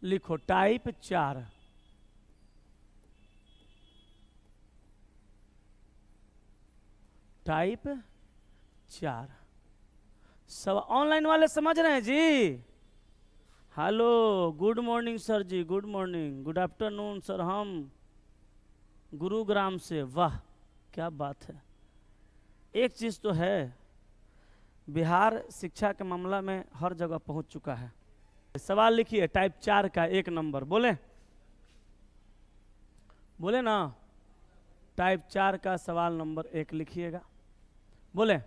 लिखो type 4। Type 4 सब online वाले समझ रहे हैं जी? Hello, good morning sir ji, good morning, good afternoon sir, हम गुरुग्राम से। वाह क्या बात है। एक चीज़ तो है, बिहार शिक्षा के मामला में हर जगह पहुंच चुका है। सवाल लिखिए टाइप 4 का 1 नंबर, बोले बोले ना। टाइप 4 का सवाल नंबर 1 लिखिएगा, बोले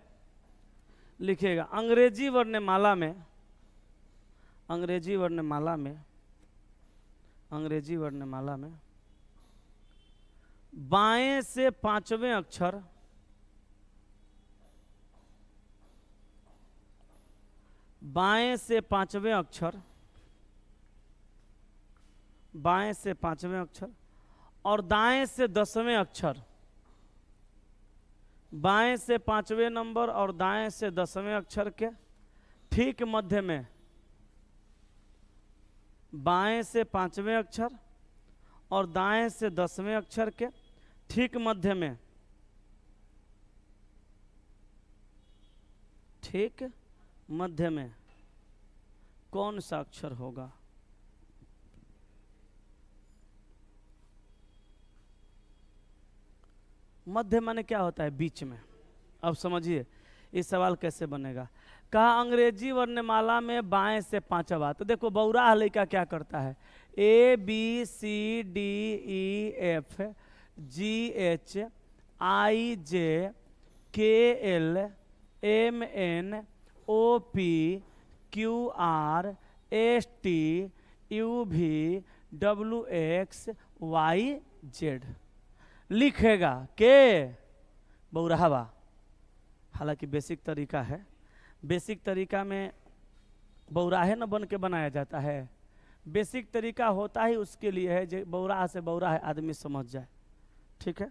लिखिएगा। अंग्रेजी वर्णमाला में, अंग्रेजी वर्णमाला में, अंग्रेजी वर्णमाला में बाएं से 5वें अक्षर, बाएं से 5वें अक्षर, बाएं से 5वें अक्षर और दाएं से 10वें अक्षर, बाएं से 5वें नंबर और दाएं से 10वें अक्षर के ठीक मध्य में, बाएं से 5वें अक्षर और दाएं से 10वें अक्षर के ठीक मध्य में, ठीक मध्य में कौन सा अक्षर होगा? मध्य माने क्या होता है? बीच में। अब समझिए इस सवाल कैसे बनेगा। कहा अंग्रेजी वर्णमाला में बाएं से 5वां। तो देखो बौरा लड़का क्या करता है, A B C D E F G H I J K L M N O P Q R S T U V W X Y Z लिखेगा के बौराहवा। हालांकि बेसिक तरीका है, बेसिक तरीका में बौराहे न बन के बनाया जाता है। बेसिक तरीका होता ही उसके लिए है जो बौराहा से बौराहा आदमी समझ जाए। ठीक है,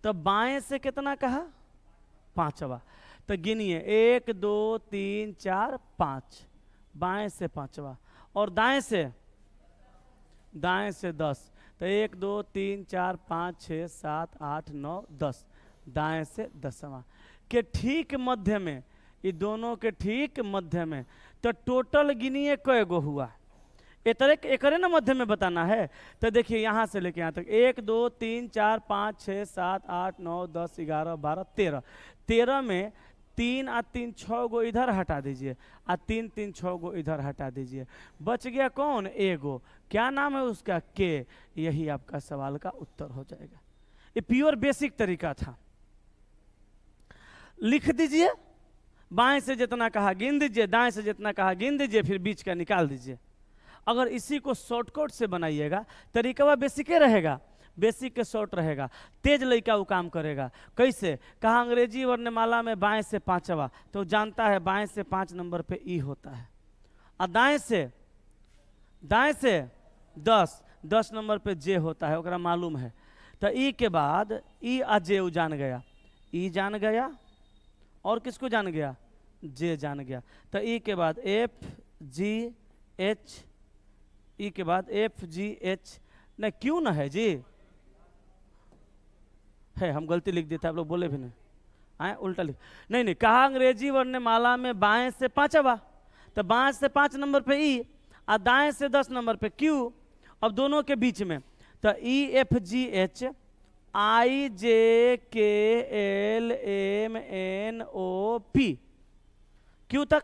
तो बाएं से कितना कहा? 5वां। तो गिनिए 1 2 3 4 5, बाएं से 5वां। और दाएं से, दाएं से 10। तो 1 2 3 4 5 6 7 8 9 10, दाएं से 10वां के ठीक मध्य में, ये दोनों के ठीक मध्य में। तो टोटल गिनिए कै गो हुआ, एकरे ना मध्य में बताना है। तो देखिए यहाँ से लेके यहाँ तक 1 2 3 4 5 6 7 8 9 10 11 12 13, 13 में 3 और 3 6 गो इधर हटा दीजिए और 3 3 6 गो इधर हटा दीजिए, बच गया कौन? एगो। क्या नाम है उसका? के। यही आपका सवाल का उत्तर हो जाएगा। ये प्योर बेसिक तरीका था। लिख दीजिए, बाएं से जितना कहा गिन दीजिए, दाएं से जितना कहा गिन दीजिए, फिर बीच का निकाल दीजिए। अगर इसी को शॉर्टकट से बनाइएगा तरीका बेसिक रहेगा, बेसिक के शॉर्ट रहेगा, तेज लड़का वो काम करेगा। कैसे? कहा अंग्रेजी वर्णमाला में बाएं से 5वां, तो जानता है बाएं से 5 नंबर पे ई होता है, और दाएं से 10 नंबर पे जे होता है, ओकरा मालूम है। तो ई के बाद ई आ जे वो जान गया, ई जान गया और किसको जान गया? जे जान गया। तो ई के बाद एफ जी एच, ई के बाद एफ जी एच, नहीं क्यों ना है जी? है, हम गलती लिख देते, आप लोग बोले भी नहीं, आए उल्टा लिख। नहीं नहीं, कहा अंग्रेजी वर्णमाला में बाएं से 5वां, तो बाएं से 5 नंबर पे ई और दाएं से 10 नंबर पे क्यू, अब दोनों के बीच में। तो E F G H I J K L M N O P, Q तक।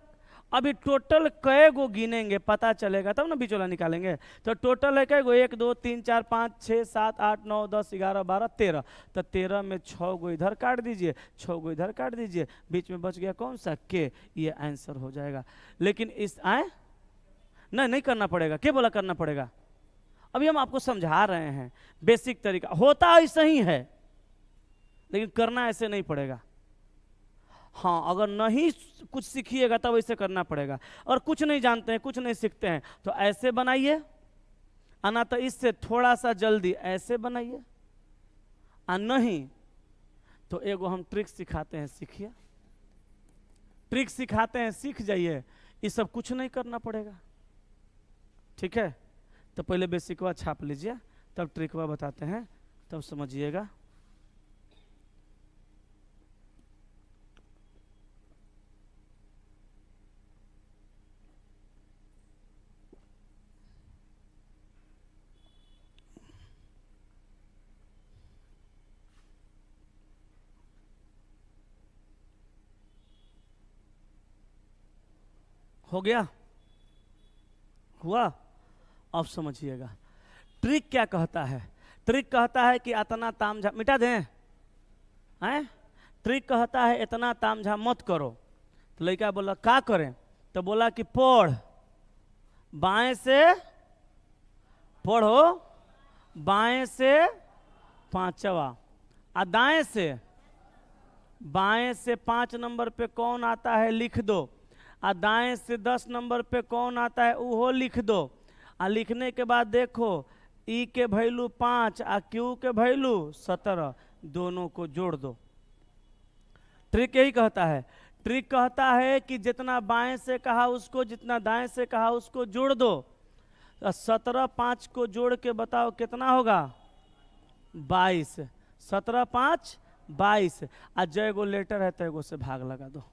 अभी टोटल कै गो गिनेंगे पता चलेगा, तब ना बिचौला निकालेंगे। तो टोटल है कै गो? 1 2 3 4 5 6 7 8 9 10 11 12 13। तो 13 में 6 गो इधर काट दीजिए, 6 गो इधर काट दीजिए, बीच में बच गया कौन सा? के। ये आंसर हो जाएगा। लेकिन इस नहीं करना पड़ेगा। क्या बोला करना पड़ेगा? अभी हम आपको समझा रहे हैं, बेसिक तरीका होता ऐसा ही है, लेकिन करना ऐसे नहीं पड़ेगा। हाँ, अगर नहीं कुछ सीखिएगा तब ऐसे करना पड़ेगा। और कुछ नहीं जानते हैं, कुछ नहीं सीखते हैं, तो ऐसे बनाइए, आना तो इससे थोड़ा सा जल्दी ऐसे बनाइए, और नहीं तो एगो हम ट्रिक सिखाते हैं, सीखिए। ट्रिक सिखाते हैं, सीख जाइए, ये सब कुछ नहीं करना पड़ेगा। ठीक है, तो पहले बेसिकवा छाप लीजिए, तब ट्रिकवा बताते हैं, तब समझिएगा। हो गया? हुआ? अब समझिएगा ट्रिक क्या कहता है। ट्रिक कहता है कि इतना तामझाम मिटा दें, हैं? ट्रिक कहता है इतना तामझाम मत करो। तो लड़का बोला क्या करें? तो बोला कि पढ़, बाएं से पढ़ो, बाएं से पांचवा, और दाएं से, बाएं से 5 नंबर पे कौन आता है लिख दो, और दाएं से 10 नंबर पे कौन आता है वो लिख दो। और लिखने के बाद देखो ई के वैल्यू 5 और क्यू के वैल्यू 17, दोनों को जोड़ दो। ट्रिक यही कहता है। ट्रिक कहता है कि जितना बाएं से कहा उसको, जितना दाएं से कहा उसको जोड़ दो। 17 5 को जोड़ के बताओ कितना होगा? 22। 17 5 22। और जय गो लेटर है तय गो से भाग लगा दो,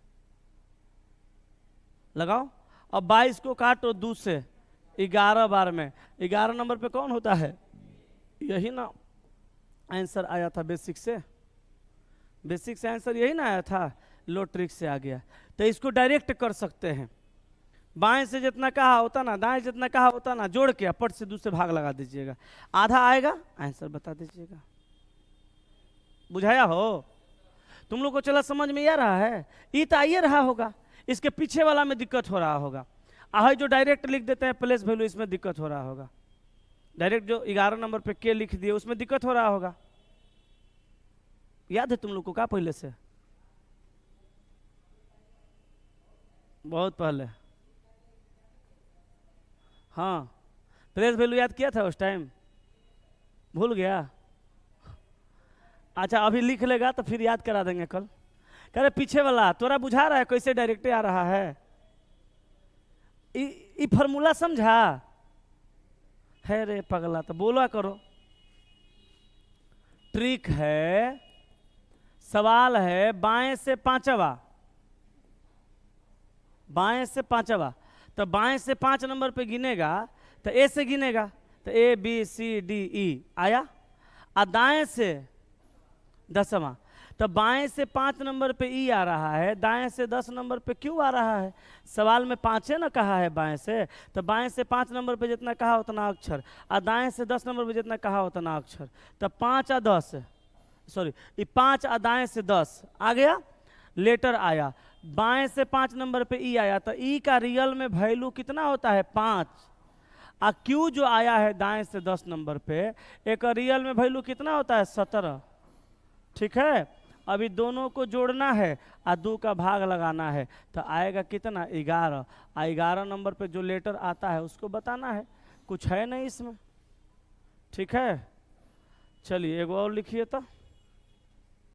लगाओ। अब 22 को काटो 2 से, 11 बार में 11 नंबर पे कौन होता है? यही ना आंसर आया था बेसिक से। बेसिक से आंसर यही ना आया था, लो ट्रिक से आ गया। तो इसको डायरेक्ट कर सकते हैं। बाएं से जितना कहा होता ना, दाएं जितना कहा होता ना, जोड़ के पट से 2 से भाग लगा दीजिएगा, आधा आएगा, आंसर बता दीजिएगा। बुझाया हो? तुम लोग को चला समझ में आ रहा है? ये तो आइए रहा होगा, इसके पीछे वाला में दिक्कत हो रहा होगा। आह जो डायरेक्ट लिख देते हैं प्लेस वैल्यू, इसमें दिक्कत हो रहा होगा। डायरेक्ट जो 11 नंबर पे के लिख दिए उसमें दिक्कत हो रहा होगा। याद है तुम लोग को का पहले से? बहुत पहले। हाँ, प्लेस वैल्यू याद किया था उस टाइम? भूल गया? अच्छा अभी लिख लेगा तो फिर याद करा देंगे कल। कह रहे पीछे वाला तोरा बुझा रहा है कैसे डायरेक्ट आ रहा है? ई फॉर्मूला समझा है रे पगला, तो बोला करो। ट्रिक है, सवाल है बाएं से पांचवा, बाएं से पांचवा। तो बाएं से 5 नंबर पे गिनेगा तो ए से गिनेगा, तो A B C D E आया। और दाएं से 10वां, तो बाएं से 5 नंबर पे ई आ रहा है, दाएं से 10 नंबर पे क्यू आ रहा है। सवाल में 5 ना कहा है बाएं से, तो बाएं से 5 नंबर पे जितना कहा उतना अक्षर, और दाएं से 10 नंबर पे जितना कहा उतना अक्षर। तो 5 और 10, सॉरी ये 5 और दाएं से 10 आ गया, लेटर आया। बाएं से 5 नंबर पे ई आया, तो ई का रियल में वैल्यू कितना होता है? 5। और क्यू जो आया है दाएं से 10 नंबर पे, एक रियल में वैल्यू कितना होता है? 17। ठीक है, अभी दोनों को जोड़ना है और 2 का भाग लगाना है, तो आएगा कितना? 11। और 11 नंबर पे जो लेटर आता है उसको बताना है, कुछ है नहीं इसमें। ठीक है, चलिए एक और लिखिए तो।